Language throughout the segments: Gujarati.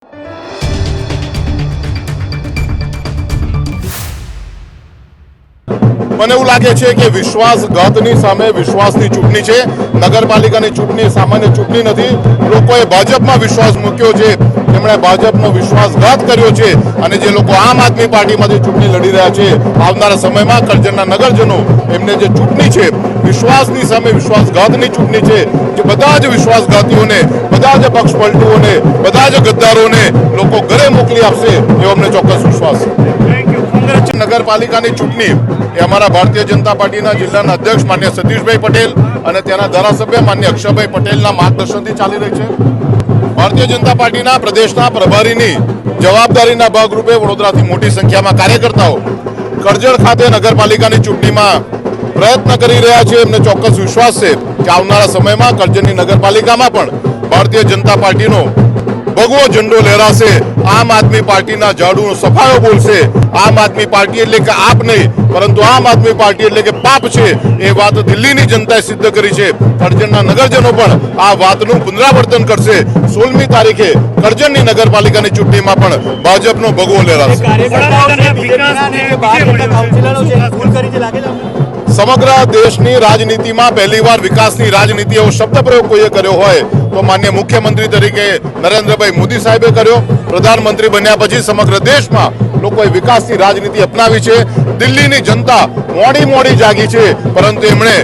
મને એવું લાગે છે કે વિશ્વાસઘાતની સામે વિશ્વાસની ચૂંટણી છે। નગરપાલિકાની ચૂંટણી સામાન્ય ચૂંટણી નથી। લોકોએ ભાજપમાં વિશ્વાસ મૂક્યો છે, તેમણે ભાજપનો વિશ્વાસઘાત કર્યો છે અને જે લોકો આમ આદમી પાર્ટીમાંથી ચૂંટણી લડી રહ્યા છે, આવનારા સમયમાં કરજણના નગરજનો એમને જે ચૂંટણી છે વિશ્વાસની સામે વિશ્વાસઘાતની ચૂંટણી છે, જે બધા જ વિશ્વાસઘાતીઓને, બધા જ પક્ષ પલટુઓને, બધા જ ગદ્દારોને લોકો ઘરે મોકલી આપશે એવો અમને ચોક્કસ વિશ્વાસ છે। નગરપાલિકાની ચૂંટણી એ અમારા ભારતીય જનતા પાર્ટીના જિલ્લાના અધ્યક્ષ માન્ય સતીશભાઈ પટેલ અને તેના ધારાસભ્ય માન્ય અક્ષયભાઈ પટેલના માર્ગદર્શનથી ચાલી રહી છે। ભારતીય જનતા પાર્ટીના પ્રદેશના પ્રભારીની જવાબદારીના ભાગરૂપે વડોદરાથી મોટી સંખ્યામાં કાર્યકર્તાઓ કરજણ ખાતે નગરપાલિકાની ચૂંટણીમાં પ્રયત્ન કરી રહ્યા છે। એમને ચોક્કસ વિશ્વાસ છે કે આવનારા સમયમાં કરજણની નગરપાલિકામાં પણ ભારતીય જનતા પાર્ટીનો ભગવો ઝંડો લહેરાશે। આમ આદમી પાર્ટીના ઝાડુનો સફાયો બોલશે। આમ આદમી પાર્ટી એટલે કે આપ નહીં, પરંતુ આમ આદમી પાર્ટી એટલે કે પાપ છે, એ વાત દિલ્હીની જનતાએ સિદ્ધ કરી છે। કરજણના નગરજનો પણ આ વાતનું પુનરાવર્તન કરશે। 16મી તારીખે કરજણની નગરપાલિકાની ચૂંટણીમાં પણ ભાજપનો ભગવો લહેરાશે। સમગ્ર દેશની રાજનીતિમાં પહેલીવાર વિકાસની રાજનીતિ એવો શબ્દ પ્રયોગ કોઈએ કર્યો હોય તો માન્ય મુખ્યમંત્રી તરીકે નરેન્દ્રભાઈ મોદી સાહેબે કર્યો। પ્રધાનમંત્રી બન્યા પછી સમગ્ર દેશમાં લોકોએ વિકાસની રાજનીતિ અપનાવી છે। દિલ્હીની જનતા મોડી જાગી છે, પરંતુ એમણે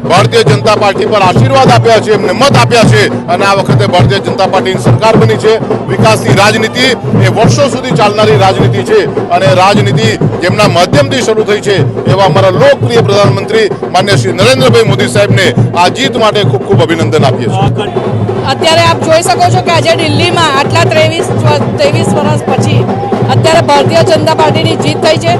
ભારતીય જનતા પાર્ટી પર આશીર્વાદ આપ્યા છે, એમને મત આપ્યા છે અને આ વખતે ભારતીય જનતા પાર્ટીની સરકાર બની છે। વિકાસની રાજનીતિ એ વર્ષો સુધી ચાલનારી રાજનીતિ છે અને રાજનીતિ જેમના માધ્યમથી શરૂ થઈ છે એવા અમારા લોકપ્રિય પ્રધાનમંત્રી માન્ય શ્રી નરેન્દ્રભાઈ મોદી સાહેબને આ જીત માટે ખૂબ ખૂબ અભિનંદન આપીએ છીએ। અત્યારે આપ જોઈ શકો છો કે આજે દિલ્હીમાં આટલા 23 વર્ષ પછી અત્યારે ભારતીય જનતા પાર્ટીની જીત થઈ છે,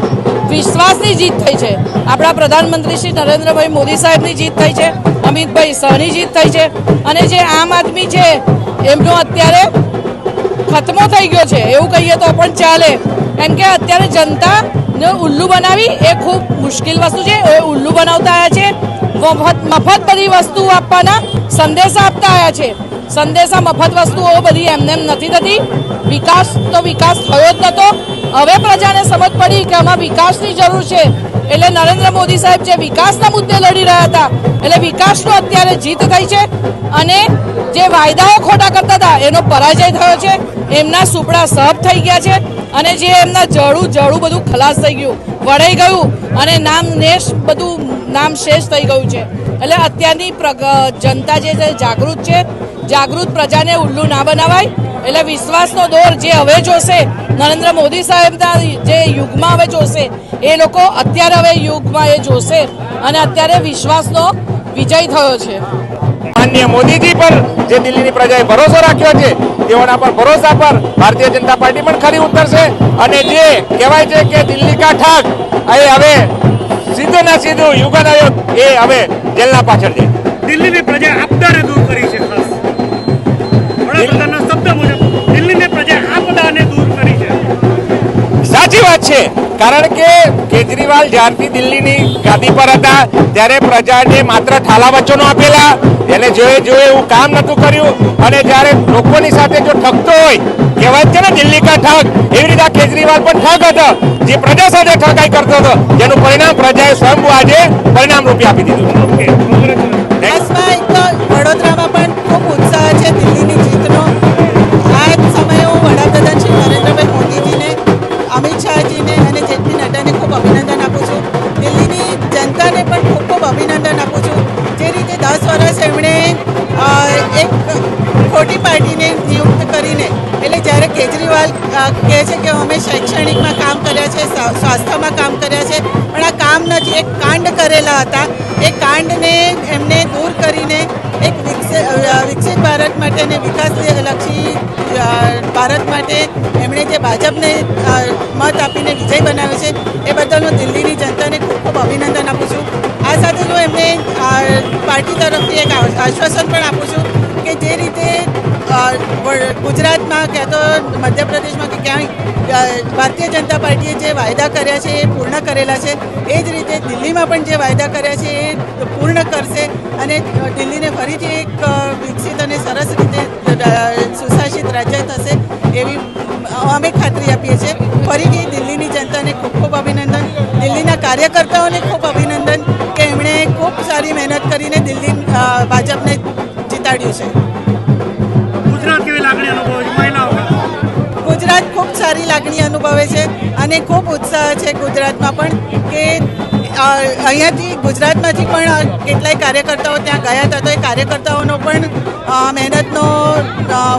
વિશ્વાસની જીત થઈ છે। આપણા પ્રધાનમંત્રી શ્રી નરેન્દ્રભાઈ મોદી સાહેબની જીત થઈ છે, અમિતભાઈ શાહની જીત થઈ છે અને જે આમ આદમી છે એમનો અત્યારે ખતમો થઈ ગયો છે એવું કહીએ તો પણ ચાલે, કેમ કે અત્યારે જનતાને ઉલ્લુ બનાવી એ ખૂબ મુશ્કેલ વસ્તુ છે। એ ઉલ્લુ બનાવતા આવ્યા છે, મફત બધી વસ્તુ આપવાના સંદેશા આપતા આવ્યા છે। સંદેશા મફત વસ્તુઓ બધી એમને એમ નથી થતી। વિકાસ થયો જ નહોતો। હવે પ્રજાને સમજ પડી કે આમાં વિકાસની જરૂર છે, એટલે નરેન્દ્ર મોદી સાહેબ જે વિકાસના મુદ્દે લડી રહ્યા હતા એટલે વિકાસનો અત્યારે જીત થઈ છે અને જે વાયદાઓ ખોટા કરતા હતા એનો પરાજય થયો છે। એમના સુપડા સહબ થઈ ગયા છે અને જે એમના જડું બધું ખલાસ થઈ ગયું, વળાઈ ગયું અને નામ શેષ થઈ ગયું છે। એટલે અત્યારની જનતા જે છે જાગૃત છે। જાગૃત પ્રજાને ઉલ્લુ ના બનાવાય। એટલે વિશ્વાસનો દોર જે હવે જોશે નરેન્દ્ર મોદી સાહેબના જે યુગમાં હવે જોશે એ લોકો અત્યારે હવે યુગમાં એ જોશે અને અત્યારે વિશ્વાસનો વિજય થયો છે। માનનીય મોદીજી પર જે દિલ્હીની પ્રજાએ ભરોસો રાખ્યો છે તેઓના પર ભરોસા પર ભારતીય જનતા પાર્ટી પણ ખરી ઉતરશે અને જે કહેવાય છે કે દિલ્હી કા ઠાક એ હવે સીધું ના સીધું યુગન આયોગ એ હવે જેલના પાછળ છે। દિલ્હીની પ્રજા આપદાને દૂર કરી છે, ખાસ વડાપ્રધાનના શબ્દ મુજબ દિલ્હીની પ્રજા આપદાને દૂર કરી છે। સાચી વાત છે, કારણ કે કેજરીવાલ જ્યારથી દિલ્હીની ગાદી પર હતા ત્યારે પ્રજાને માત્ર ઠાલા વચનો આપેલા, એને જોઈએ એવું કામ નતું કર્યું અને જ્યારે લોકોની સાથે જો ઠગતો હોય, કહેવાય છે ને દિલ્હી કા ઠગ, એવી રીતે કેજરીવાલ પણ ઠગ હતો, જે પ્રજા સાથે ઠગાઈ કરતો હતો, જેનું પરિણામ પ્રજાએ સ્વયંભૂ આજે પરિણામ રૂપે આપી દીધું। વડોદરામાં પણ ખૂબ ઉત્સાહ છે દિલ્હીની જીતનો। આ સમયે હું વડાપ્રધાન શ્રી નરેન્દ્રભાઈ મોદીજીને, અમિત શાહજીને અને જેપી નડ્ડાને ખૂબ અભિનંદન આપું છું। દિલ્હીની જનતાને પણ ખૂબ અભિનંદન આપું છું। જે રીતે 10 વર્ષ એમણે એક ખોટી પાર્ટીને નિયુક્ત કરીને, એટલે જ્યારે કેજરીવાલ કહે છે કે અમે શૈક્ષણિકમાં કામ કર્યા છે, સ્વાસ્થ્યમાં કામ કર્યા છે, પણ આ કામ નથી, એક કાંડ કરેલા હતા। એ કાંડને એમને દૂર કરીને એક વિકસિત ભારત માટે અને વિકાસલક્ષી ભારત માટે એમણે જે ભાજપને મત આપીને વિજય બનાવ્યો છે એ બદલ હું દિલ્હીની જનતાને ખૂબ અભિનંદન આપું છું। આ સાથે હું એમને પાર્ટી તરફથી એક આશ્વાસન પણ આપું છું કે જે રીતે ગુજરાતમાં કે તો મધ્યપ્રદેશમાં કે ક્યાંય ભારતીય જનતા પાર્ટીએ જે વાયદા કર્યા છે એ પૂર્ણ કરેલા છે, એ જ રીતે દિલ્હીમાં પણ જે વાયદા કર્યા છે એ પૂર્ણ કરશે અને દિલ્હીને ફરીથી એક વિકસિત અને સરસ રીતે સુશાસિત રાજ્ય થશે એવી અમે ખાતરી આપીએ છીએ. ફરીથી દિલ્હીની જનતાને ખૂબ ખૂબ અભિનંદન, દિલ્હીના કાર્યકર્તાઓને ખૂબ અભિનંદન કે એમણે ખૂબ સારી મહેનત કરીને દિલ્હી ભાજપને જીતાડ્યું છે. ગુજરાત કેવી લાગણી અનુભવે છે મહિલાઓ? ગુજરાત ખૂબ સારી લાગણી અનુભવે છે અને ખૂબ ઉત્સાહ છે ગુજરાતમાં પણ કે અહીંયાથી ગુજરાતમાંથી પણ કેટલાય કાર્યકર્તાઓ ત્યાં ગયા હતા, તો એ કાર્યકર્તાઓનો પણ મહેનતનો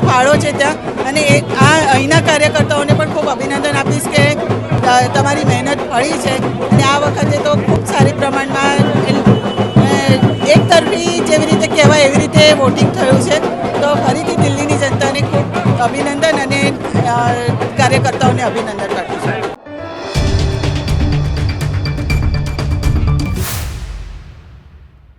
ફાળો છે ત્યાં. અને અહીંના કાર્યકર્તાઓને પણ ખૂબ અભિનંદન આપીશ કે તમારી મહેનત ફળી છે અને આ વખતે તો ખૂબ સારી પ્રમાણમાં એક તરફી જેવી રીતે કહેવાય એવી રીતે વોટિંગ થયું છે. તો ફરીથી દિલ્હીની જનતાને ખૂબ અભિનંદન અને કાર્યકર્તાઓને અભિનંદન.